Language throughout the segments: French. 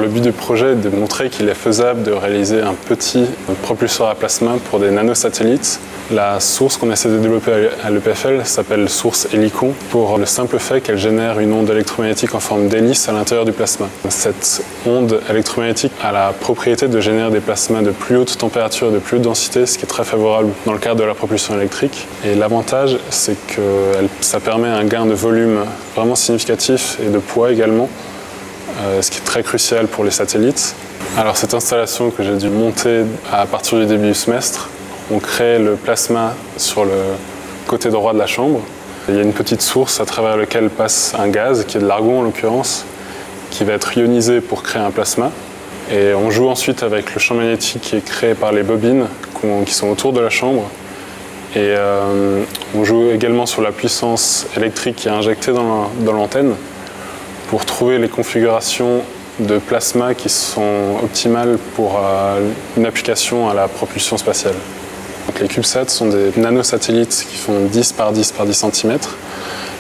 le but du projet est de montrer qu'il est faisable de réaliser un petit propulseur à plasma pour des nanosatellites. La source qu'on essaie de développer à l'EPFL s'appelle source Helicon pour le simple fait qu'elle génère une onde électromagnétique en forme d'hélice à l'intérieur du plasma. Cette onde électromagnétique a la propriété de générer des plasmas de plus haute température et de plus haute densité, ce qui est très favorable dans le cadre de la propulsion électrique. Et l'avantage, c'est que ça permet un gain de volume vraiment significatif et de poids également, ce qui est très crucial pour les satellites. Alors cette installation que j'ai dû monter à partir du début du semestre, on crée le plasma sur le côté droit de la chambre. Il y a une petite source à travers laquelle passe un gaz, qui est de l'argon en l'occurrence, qui va être ionisé pour créer un plasma. Et on joue ensuite avec le champ magnétique qui est créé par les bobines qui sont autour de la chambre. Et on joue également sur la puissance électrique qui est injectée dans l'antenne pour trouver les configurations de plasma qui sont optimales pour une application à la propulsion spatiale. Donc les CubeSats sont des nanosatellites qui font 10 par 10 par 10 cm,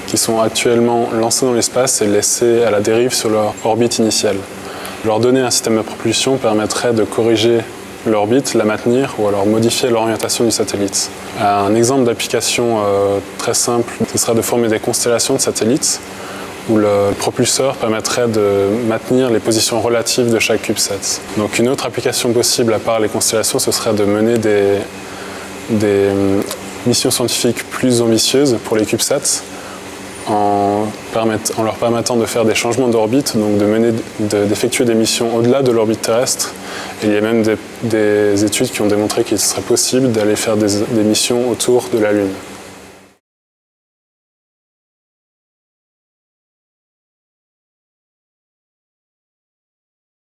qui sont actuellement lancés dans l'espace et laissés à la dérive sur leur orbite initiale. Leur donner un système de propulsion permettrait de corriger l'orbite, la maintenir ou alors modifier l'orientation du satellite. Un exemple d'application très simple, ce serait de former des constellations de satellites où le propulseur permettrait de maintenir les positions relatives de chaque CubeSat. Donc une autre application possible à part les constellations, ce serait de mener des missions scientifiques plus ambitieuses pour les CubeSats en leur permettant de faire des changements d'orbite, donc d'effectuer des missions au-delà de l'orbite terrestre. Et il y a même des études qui ont démontré qu'il serait possible d'aller faire des missions autour de la Lune.